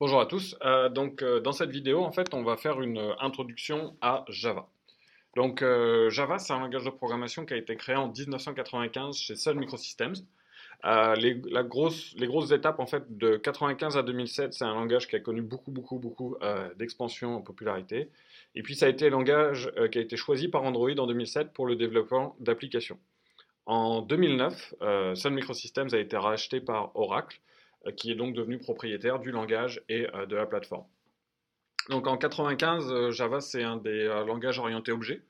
Bonjour à tous. Dans cette vidéo, en fait, on va faire une introduction à Java. Java, c'est un langage de programmation qui a été créé en 1995 chez Sun Microsystems. Les grosses étapes, en fait, de 95 à 2007, c'est un langage qui a connu beaucoup d'expansion en popularité. Et puis, ça a été le langage qui a été choisi par Android en 2007 pour le développement d'applications. En 2009, Sun Microsystems a été racheté par Oracle, qui est donc devenu propriétaire du langage et de la plateforme. Donc en 95, Java c'est un des langages orientés objets.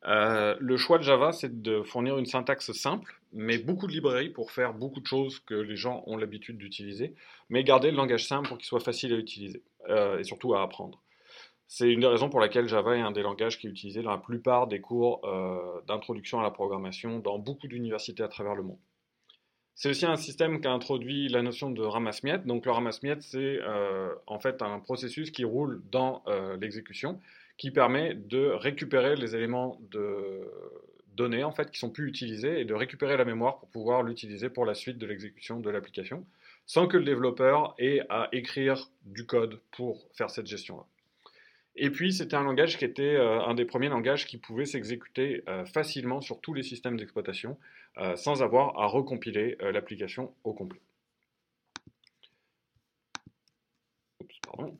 Le choix de Java, c'est de fournir une syntaxe simple, mais beaucoup de librairies pour faire beaucoup de choses que les gens ont l'habitude d'utiliser, mais garder le langage simple pour qu'il soit facile à utiliser et surtout à apprendre. C'est une des raisons pour laquelle Java est un des langages qui est utilisé dans la plupart des cours d'introduction à la programmation dans beaucoup d'universités à travers le monde. C'est aussi un système qui a introduit la notion de ramasse-miettes. Donc le ramasse-miettes, c'est en fait un processus qui roule dans l'exécution, qui permet de récupérer les éléments de données en fait qui sont plus utilisés et de récupérer la mémoire pour pouvoir l'utiliser pour la suite de l'exécution de l'application, sans que le développeur ait à écrire du code pour faire cette gestion-là. Et puis, c'était un langage qui était un des premiers langages qui pouvait s'exécuter facilement sur tous les systèmes d'exploitation sans avoir à recompiler l'application au complet. Oups, pardon.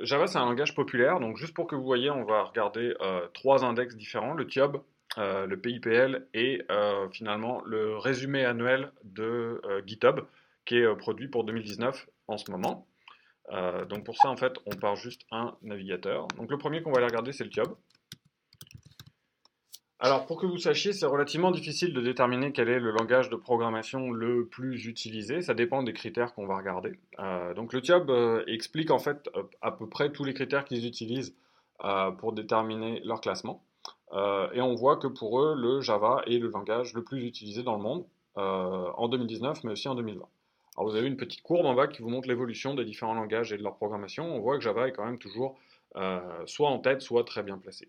Java, c'est un langage populaire. Donc, juste pour que vous voyez, on va regarder trois index différents, le TIOB, le PIPL et finalement le résumé annuel de GitHub, qui est produit pour 2019 en ce moment. Donc pour ça, en fait, on part juste un navigateur. Donc le premier qu'on va aller regarder, c'est le TIOB. Alors pour que vous sachiez, c'est relativement difficile de déterminer quel est le langage de programmation le plus utilisé. Ça dépend des critères qu'on va regarder. Donc le TIOB explique en fait à peu près tous les critères qu'ils utilisent pour déterminer leur classement. Et on voit que pour eux, le Java est le langage le plus utilisé dans le monde en 2019, mais aussi en 2020. Alors vous avez une petite courbe en bas qui vous montre l'évolution des différents langages et de leur programmation. On voit que Java est quand même toujours soit en tête, soit très bien placé.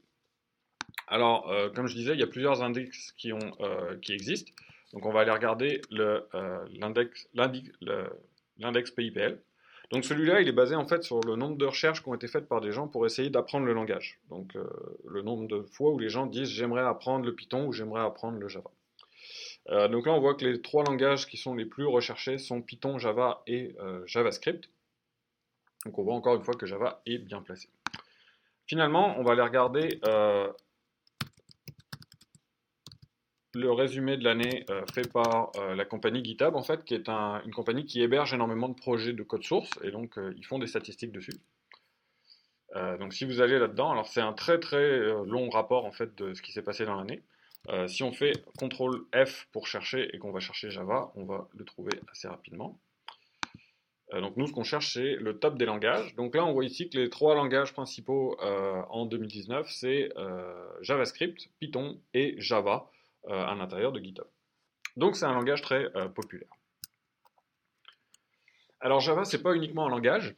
Alors, comme je disais, il y a plusieurs index qui existent. Donc on va aller regarder l'index PIPL. Donc celui-là, il est basé en fait sur le nombre de recherches qui ont été faites par des gens pour essayer d'apprendre le langage. Donc le nombre de fois où les gens disent j'aimerais apprendre le Python ou j'aimerais apprendre le Java. Donc là, on voit que les trois langages qui sont les plus recherchés sont Python, Java et JavaScript. Donc on voit encore une fois que Java est bien placé. Finalement, on va aller regarder le résumé de l'année fait par la compagnie GitHub, en fait, qui est une compagnie qui héberge énormément de projets de code source, et donc ils font des statistiques dessus. Donc si vous allez là-dedans, alors c'est un très long rapport en fait de ce qui s'est passé dans l'année. Si on fait CTRL F pour chercher et qu'on va chercher Java, on va le trouver assez rapidement. Donc nous, ce qu'on cherche, c'est le top des langages. Donc là, on voit ici que les trois langages principaux en 2019, c'est JavaScript, Python et Java à l'intérieur de GitHub. Donc c'est un langage très populaire. Alors Java, c'est pas uniquement un langage.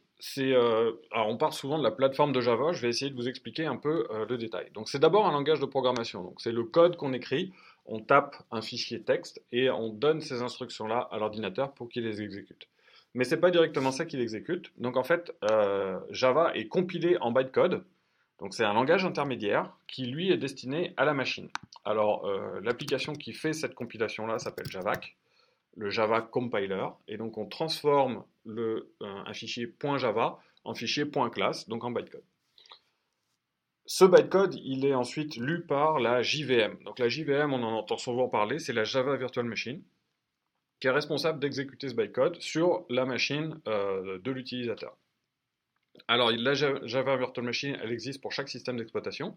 Alors on parle souvent de la plateforme de Java. Je vais essayer de vous expliquer un peu le détail. Donc c'est d'abord un langage de programmation. Donc c'est le code qu'on écrit. On tape un fichier texte et on donne ces instructions-là à l'ordinateur pour qu'il les exécute. Mais c'est pas directement ça qu'il exécute. Donc en fait, Java est compilé en bytecode. Donc c'est un langage intermédiaire qui lui est destiné à la machine. Alors l'application qui fait cette compilation-là s'appelle Javac, le Java Compiler, et donc on transforme un fichier .java en fichier .class, donc en bytecode. Ce bytecode, il est ensuite lu par la JVM. Donc la JVM, on en entend souvent parler, c'est la Java Virtual Machine, qui est responsable d'exécuter ce bytecode sur la machine de l'utilisateur. Alors la Java Virtual Machine, elle existe pour chaque système d'exploitation,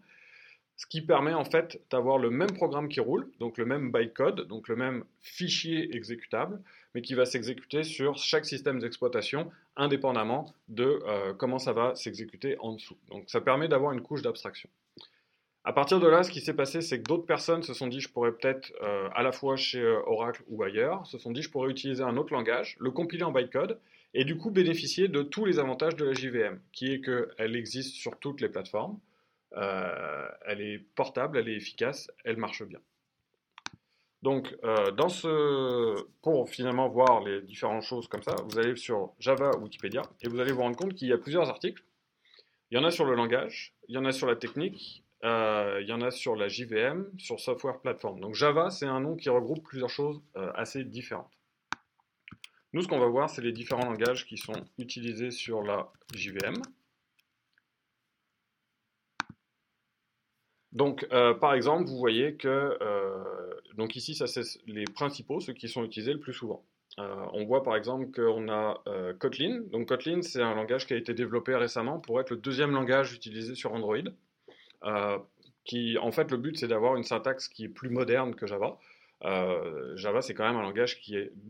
ce qui permet en fait d'avoir le même programme qui roule, donc le même bytecode, donc le même fichier exécutable, mais qui va s'exécuter sur chaque système d'exploitation indépendamment de comment ça va s'exécuter en dessous. Donc ça permet d'avoir une couche d'abstraction. À partir de là, ce qui s'est passé, c'est que d'autres personnes se sont dit, je pourrais peut-être, à la fois chez Oracle ou ailleurs, se sont dit, je pourrais utiliser un autre langage, le compiler en bytecode, et du coup bénéficier de tous les avantages de la JVM, qui est qu'elle existe sur toutes les plateformes, elle est portable, elle est efficace, elle marche bien. Donc, pour finalement voir les différentes choses comme ça, vous allez sur Java Wikipédia et vous allez vous rendre compte qu'il y a plusieurs articles. Il y en a sur le langage, il y en a sur la technique, il y en a sur la JVM, sur Software Platform. Donc Java, c'est un nom qui regroupe plusieurs choses assez différentes. Nous, ce qu'on va voir, c'est les différents langages qui sont utilisés sur la JVM. Donc, par exemple, vous voyez que donc ici, ça c'est les principaux, ceux qui sont utilisés le plus souvent. On voit par exemple qu'on a Kotlin. Donc Kotlin, c'est un langage qui a été développé récemment pour être le deuxième langage utilisé sur Android. En fait, le but, c'est d'avoir une syntaxe qui est plus moderne que Java. Java, c'est quand même un langage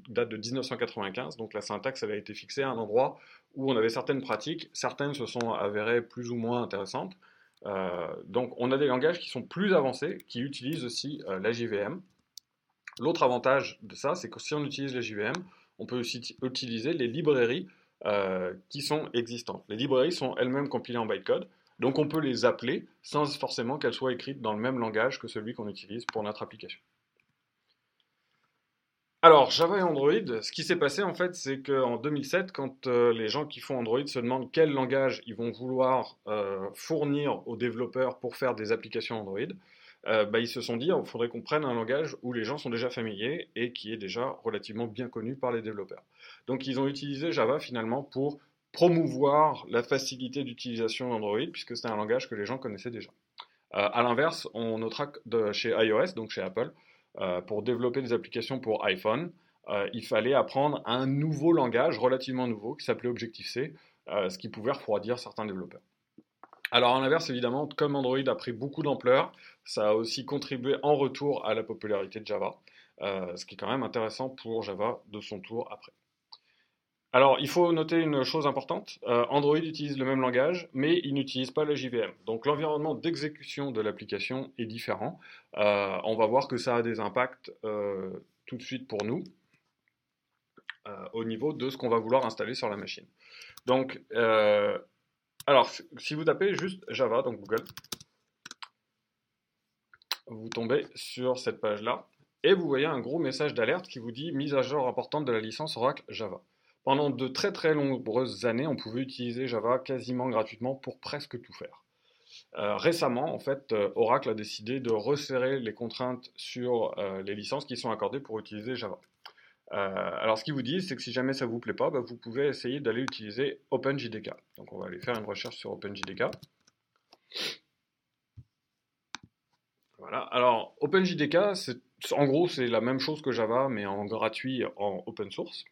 date de 1995, donc la syntaxe, elle a été fixée à un endroit où on avait certaines pratiques, certaines se sont avérées plus ou moins intéressantes. Donc, on a des langages qui sont plus avancés, qui utilisent aussi la JVM. L'autre avantage de ça, c'est que si on utilise la JVM, on peut aussi utiliser les librairies qui sont existantes. Les librairies sont elles-mêmes compilées en bytecode, donc on peut les appeler sans forcément qu'elles soient écrites dans le même langage que celui qu'on utilise pour notre application. Alors, Java et Android, ce qui s'est passé en fait, c'est qu'en 2007, quand les gens qui font Android se demandent quel langage ils vont vouloir fournir aux développeurs pour faire des applications Android, ils se sont dit, il faudrait qu'on prenne un langage où les gens sont déjà familiers et qui est déjà relativement bien connu par les développeurs. Donc, ils ont utilisé Java finalement pour promouvoir la facilité d'utilisation d'Android, puisque c'était un langage que les gens connaissaient déjà. À l'inverse, on notera que chez iOS, donc chez Apple, pour développer des applications pour iPhone, il fallait apprendre un nouveau langage relativement nouveau qui s'appelait Objective-C, ce qui pouvait refroidir certains développeurs. Alors à l'inverse, évidemment, comme Android a pris beaucoup d'ampleur, ça a aussi contribué en retour à la popularité de Java, ce qui est quand même intéressant pour Java de son tour après. Alors, il faut noter une chose importante, Android utilise le même langage, mais il n'utilise pas la JVM. Donc l'environnement d'exécution de l'application est différent. On va voir que ça a des impacts tout de suite pour nous, au niveau de ce qu'on va vouloir installer sur la machine. Donc, alors, si vous tapez juste Java dans Google, vous tombez sur cette page-là, et vous voyez un gros message d'alerte qui vous dit mise à jour importante de la licence Oracle Java. Pendant de très très nombreuses années, on pouvait utiliser Java quasiment gratuitement pour presque tout faire. Récemment, en fait, Oracle a décidé de resserrer les contraintes sur les licences qui sont accordées pour utiliser Java. Alors, ce qu'ils vous disent, c'est que si jamais ça vous plaît pas, vous pouvez essayer d'aller utiliser OpenJDK. Donc, on va aller faire une recherche sur OpenJDK. Voilà. Alors, OpenJDK, en gros, c'est la même chose que Java, mais en gratuit, en open source.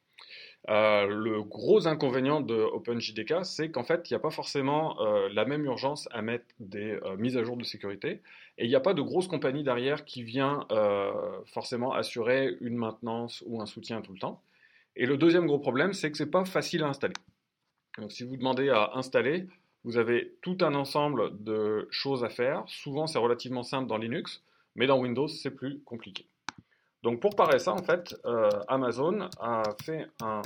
Le gros inconvénient de OpenJDK, c'est qu'en fait, il n'y a pas forcément la même urgence à mettre des mises à jour de sécurité, et il n'y a pas de grosse compagnie derrière qui vient forcément assurer une maintenance ou un soutien tout le temps. Et le deuxième gros problème, c'est que c'est pas facile à installer. Donc, si vous demandez à installer, vous avez tout un ensemble de choses à faire. Souvent, c'est relativement simple dans Linux, mais dans Windows, c'est plus compliqué. Donc pour parer ça, en fait, Amazon a fait un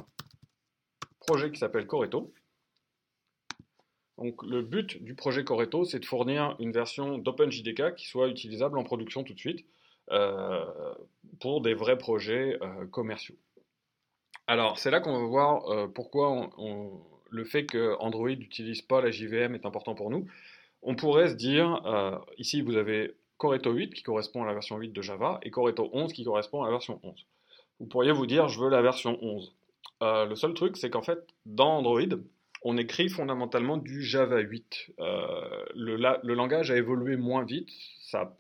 projet qui s'appelle Corretto. Donc le but du projet Corretto, c'est de fournir une version d'OpenJDK qui soit utilisable en production tout de suite euh, pour des vrais projets commerciaux. Alors c'est là qu'on va voir pourquoi le fait que Android n'utilise pas la JVM est important pour nous. On pourrait se dire, ici vous avez Corretto 8 qui correspond à la version 8 de Java et Corretto 11 qui correspond à la version 11. Vous pourriez vous dire, je veux la version 11. Le seul truc, c'est qu'en fait, dans Android, on écrit fondamentalement du Java 8. Le langage a évolué moins vite.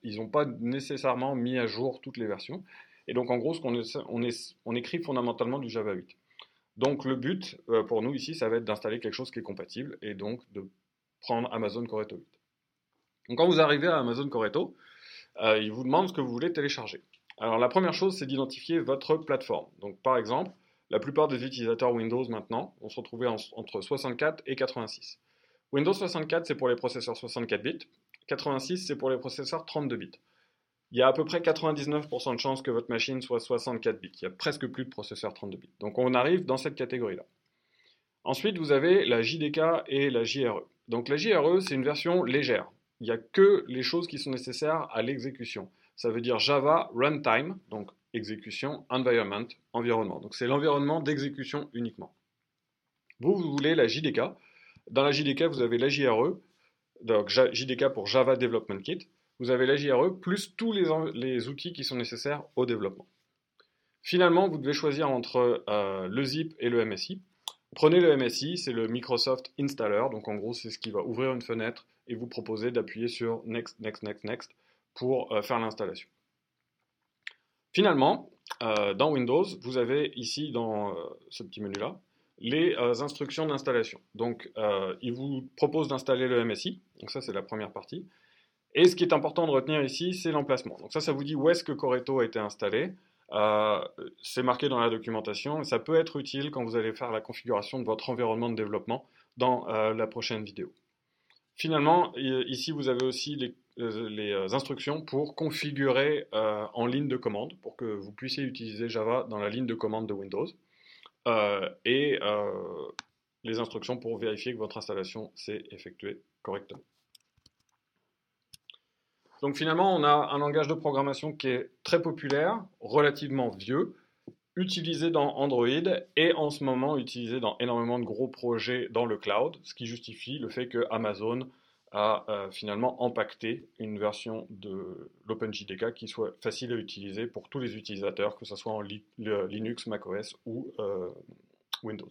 Ils n'ont pas nécessairement mis à jour toutes les versions. Et donc, en gros, on écrit fondamentalement du Java 8. Donc, le but pour nous ici, ça va être d'installer quelque chose qui est compatible et donc de prendre Amazon Corretto 8. Donc, quand vous arrivez à Amazon Corretto, il vous demande ce que vous voulez télécharger. Alors la première chose, c'est d'identifier votre plateforme. Donc par exemple, la plupart des utilisateurs Windows maintenant vont se retrouver entre 64 et 86. Windows 64, c'est pour les processeurs 64 bits. 86, c'est pour les processeurs 32 bits. Il y a à peu près 99% de chances que votre machine soit 64 bits. Il y a presque plus de processeurs 32 bits. Donc on arrive dans cette catégorie-là. Ensuite, vous avez la JDK et la JRE. Donc la JRE, c'est une version légère. Il n'y a que les choses qui sont nécessaires à l'exécution. Ça veut dire Java Runtime, donc exécution, environment, environnement. Donc c'est l'environnement d'exécution uniquement. Vous voulez la JDK. Dans la JDK, vous avez la JRE, donc JDK pour Java Development Kit. Vous avez la JRE plus tous les outils qui sont nécessaires au développement. Finalement, vous devez choisir entre le zip et le MSI. Prenez le MSI, c'est le Microsoft Installer, donc en gros c'est ce qui va ouvrir une fenêtre et vous proposer d'appuyer sur Next, Next, Next, Next pour faire l'installation. Finalement, dans Windows, vous avez ici dans ce petit menu-là les instructions d'installation. Donc il vous propose d'installer le MSI, donc ça c'est la première partie. Et ce qui est important de retenir ici, c'est l'emplacement. Donc ça vous dit où est-ce que Corretto a été installé. C'est marqué dans la documentation et ça peut être utile quand vous allez faire la configuration de votre environnement de développement dans la prochaine vidéo. Finalement, ici vous avez aussi les instructions pour configurer en ligne de commande pour que vous puissiez utiliser Java dans la ligne de commande de Windows et les instructions pour vérifier que votre installation s'est effectuée correctement. Donc finalement, on a un langage de programmation qui est très populaire, relativement vieux, utilisé dans Android et en ce moment utilisé dans énormément de gros projets dans le cloud, ce qui justifie le fait que Amazon a finalement empaqueté une version de l'OpenJDK qui soit facile à utiliser pour tous les utilisateurs, que ce soit en Linux, macOS ou Windows.